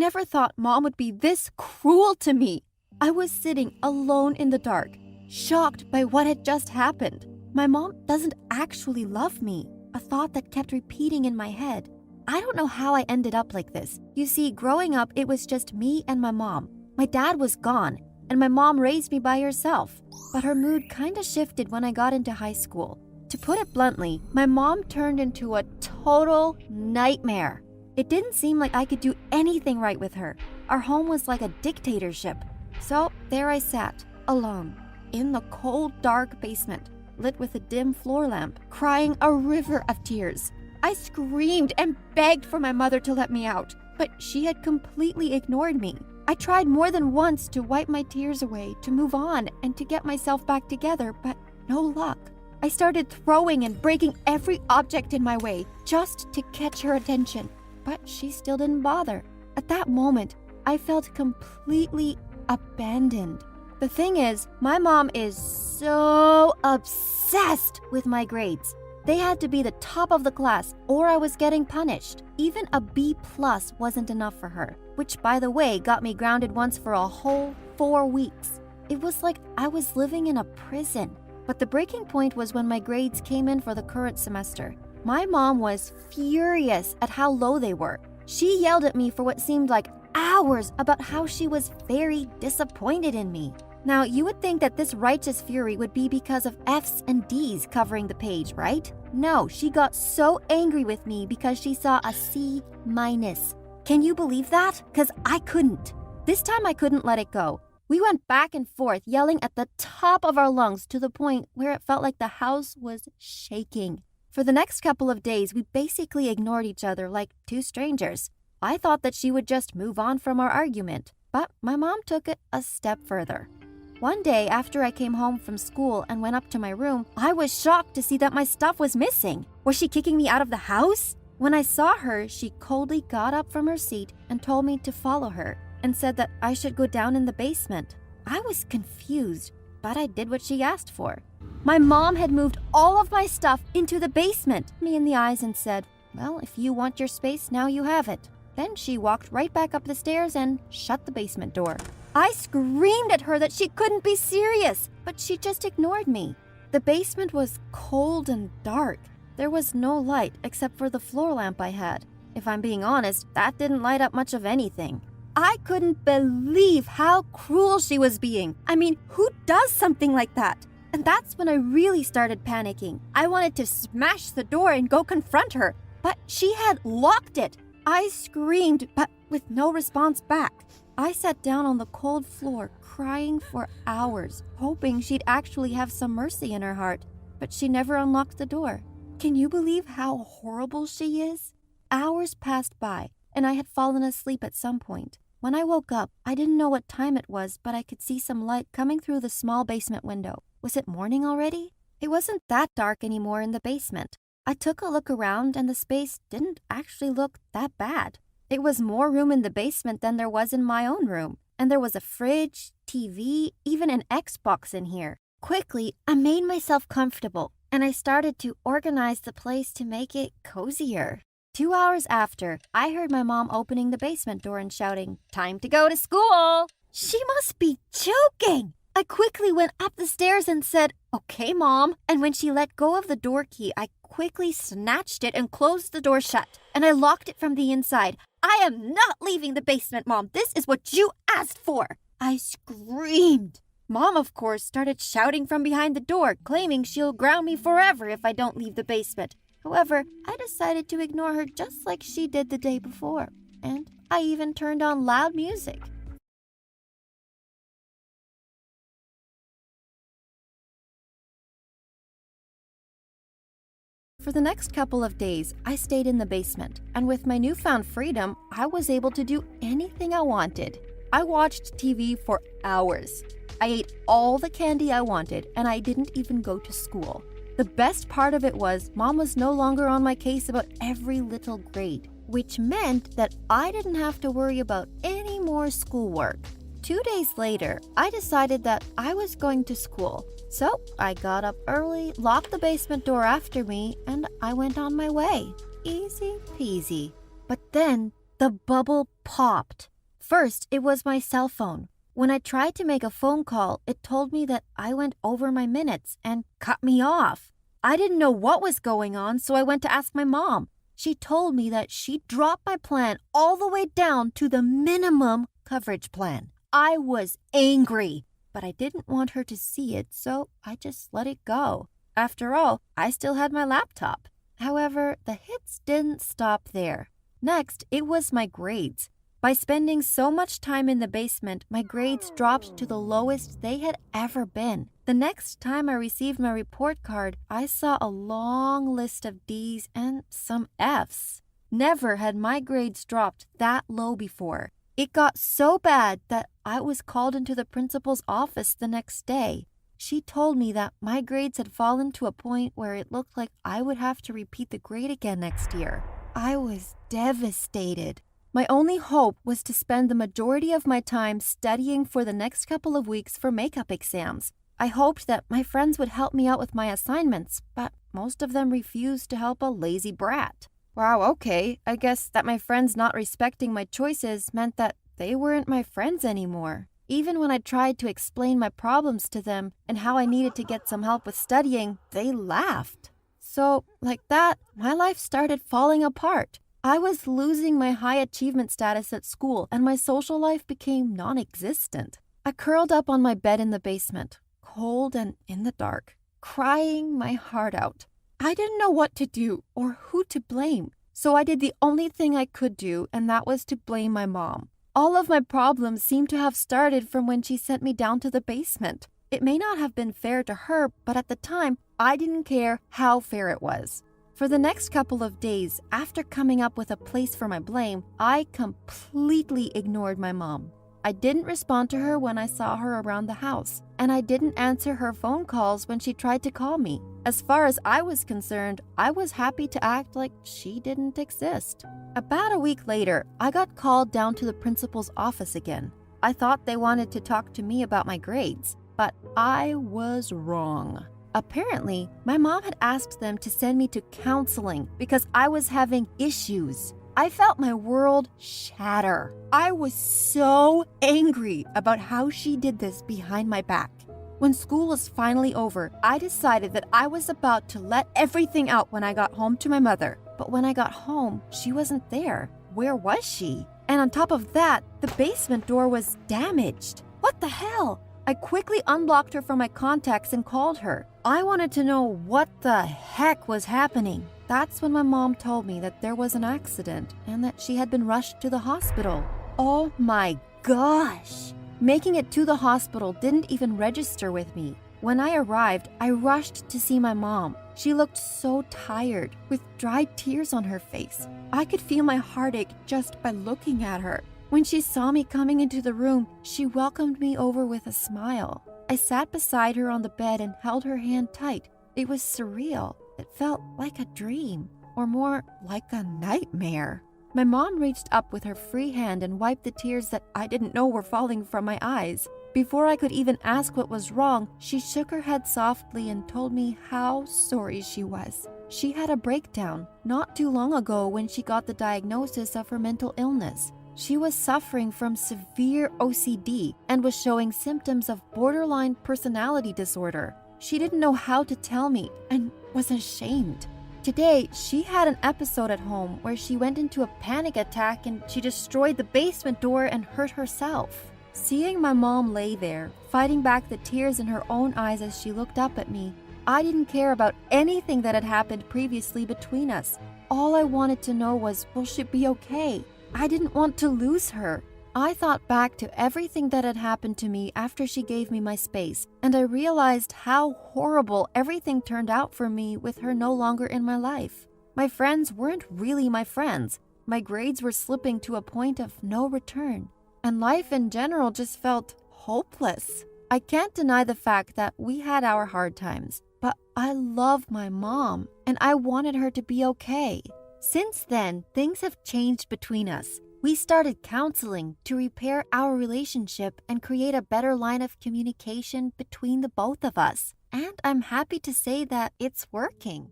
never thought Mom would be this cruel to me. I was sitting alone in the dark, shocked by what had just happened. My mom doesn't actually love me, a thought that kept repeating in my head. I don't know how I ended up like this. You see, growing up, it was just me and my mom. My dad was gone, and my mom raised me by herself. But her mood kinda shifted when I got into high school. To put it bluntly, my mom turned into a total nightmare. It didn't seem like I could do anything right with her. Our home was like a dictatorship. So there I sat, alone, in the cold, dark basement, lit with a dim floor lamp, crying a river of tears. I screamed and begged for my mother to let me out, but she had completely ignored me. I tried more than once to wipe my tears away, to move on, and to get myself back together, but no luck. I started throwing and breaking every object in my way just to catch her attention, but she still didn't bother. At that moment, I felt completely abandoned. The thing is, my mom is so obsessed with my grades. They had to be the top of the class or I was getting punished. Even a B+ wasn't enough for her, which by the way got me grounded once for a whole 4 weeks. It was like I was living in a prison. But the breaking point was when my grades came in for the current semester. My mom was furious at how low they were. She yelled at me for what seemed like hours about how she was very disappointed in me. Now, you would think that this righteous fury would be because of F's and D's covering the page, right? No, she got so angry with me because she saw a C-. Can you believe that? Because I couldn't. This time I couldn't let it go. We went back and forth, yelling at the top of our lungs to the point where it felt like the house was shaking. For the next couple of days, we basically ignored each other like two strangers. I thought that she would just move on from our argument, but my mom took it a step further. One day after I came home from school and went up to my room, I was shocked to see that my stuff was missing. Was she kicking me out of the house? When I saw her, she coldly got up from her seat and told me to follow her and said that I should go down in the basement. I was confused, but I did what she asked for. My mom had moved all of my stuff into the basement, me in the eyes and said, "Well, if you want your space, now you have it." Then she walked right back up the stairs and shut the basement door. I screamed at her that she couldn't be serious, but she just ignored me. The basement was cold and dark. There was no light except for the floor lamp I had. If I'm being honest, that didn't light up much of anything. I couldn't believe how cruel she was being. I mean, who does something like that? And that's when I really started panicking. I wanted to smash the door and go confront her, but she had locked it. I screamed, but with no response back. I sat down on the cold floor, crying for hours, hoping she'd actually have some mercy in her heart, but she never unlocked the door. Can you believe how horrible she is? Hours passed by, and I had fallen asleep at some point. When I woke up, I didn't know what time it was, but I could see some light coming through the small basement window. Was it morning already? It wasn't that dark anymore in the basement. I took a look around, and the space didn't actually look that bad. It was more room in the basement than there was in my own room. And there was a fridge, TV, even an Xbox in here. Quickly, I made myself comfortable, and I started to organize the place to make it cozier. 2 hours after, I heard my mom opening the basement door and shouting, "Time to go to school!" She must be joking! I quickly went up the stairs and said, "Okay, Mom." And when she let go of the door key, I quickly snatched it and closed the door shut. And I locked it from the inside. "I am not leaving the basement, Mom. This is what you asked for." I screamed. Mom, of course, started shouting from behind the door, claiming she'll ground me forever if I don't leave the basement. However, I decided to ignore her just like she did the day before. And I even turned on loud music. For the next couple of days, I stayed in the basement, and with my newfound freedom, I was able to do anything I wanted. I watched TV for hours. I ate all the candy I wanted, and I didn't even go to school. The best part of it was Mom was no longer on my case about every little grade, which meant that I didn't have to worry about any more schoolwork. 2 days later, I decided that I was going to school. So I got up early, locked the basement door after me, and I went on my way. Easy peasy. But then The bubble popped. First, it was my cell phone. When I tried to make a phone call, it told me that I went over my minutes and cut me off. I didn't know what was going on, so I went to ask my mom. She told me that she dropped my plan all the way down to the minimum coverage plan. I was angry, but I didn't want her to see it, so I just let it go. After all, I still had my laptop. However, the hits didn't stop there. Next, it was my grades. By spending so much time in the basement, my grades dropped to the lowest they had ever been. The next time I received my report card, I saw a long list of D's and some F's. Never had my grades dropped that low before. It got so bad that I was called into the principal's office the next day. She told me that my grades had fallen to a point where it looked like I would have to repeat the grade again next year. I was devastated. My only hope was to spend the majority of my time studying for the next couple of weeks for makeup exams. I hoped that my friends would help me out with my assignments, but most of them refused to help a lazy brat. Wow, okay, I guess that my friends not respecting my choices meant that they weren't my friends anymore. Even when I tried to explain my problems to them and how I needed to get some help with studying, they laughed. So, like that, my life started falling apart. I was losing my high achievement status at school, and my social life became non-existent. I curled up on my bed in the basement, cold and in the dark, crying my heart out. I didn't know what to do or who to blame, so I did the only thing I could do, and that was to blame my mom. All of my problems seem to have started from when she sent me down to the basement. It may not have been fair to her, but at the time, I didn't care how fair it was. For the next couple of days, after coming up with a place for my blame, I completely ignored my mom. I didn't respond to her when I saw her around the house, and I didn't answer her phone calls when she tried to call me. As far as I was concerned, I was happy to act like she didn't exist. About a week later, I got called down to the principal's office again. I thought they wanted to talk to me about my grades, but I was wrong. Apparently, my mom had asked them to send me to counseling because I was having issues. I felt my world shatter. I was so angry about how she did this behind my back. When school was finally over, I decided that I was about to let everything out when I got home to my mother. But when I got home, she wasn't there. Where was she? And on top of that, the basement door was damaged. What the hell? I quickly unblocked her from my contacts and called her. I wanted to know what the heck was happening. That's when my mom told me that there was an accident and that she had been rushed to the hospital. Oh my gosh! Making it to the hospital didn't even register with me. When I arrived, I rushed to see my mom. She looked so tired, with dried tears on her face. I could feel my heartache just by looking at her. When she saw me coming into the room, she welcomed me over with a smile. I sat beside her on the bed and held her hand tight. It was surreal. It felt like a dream, or more like a nightmare. My mom reached up with her free hand and wiped the tears that I didn't know were falling from my eyes. Before I could even ask what was wrong, she shook her head softly and told me how sorry she was. She had a breakdown not too long ago when she got the diagnosis of her mental illness. She was suffering from severe OCD and was showing symptoms of borderline personality disorder. She didn't know how to tell me and was ashamed. Today, she had an episode at home where she went into a panic attack and she destroyed the basement door and hurt herself. Seeing my mom lay there, fighting back the tears in her own eyes as she looked up at me, I didn't care about anything that had happened previously between us. All I wanted to know was, will she be okay? I didn't want to lose her. I thought back to everything that had happened to me after she gave me my space, and I realized how horrible everything turned out for me with her no longer in my life. My friends weren't really my friends. My grades were slipping to a point of no return, and life in general just felt hopeless. I can't deny the fact that we had our hard times, but I love my mom, and I wanted her to be okay. Since then, things have changed between us. We started counseling to repair our relationship and create a better line of communication between the both of us. And I'm happy to say that it's working.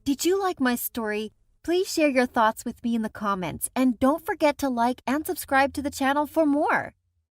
Did you like my story? Please share your thoughts with me in the comments and don't forget to like and subscribe to the channel for more.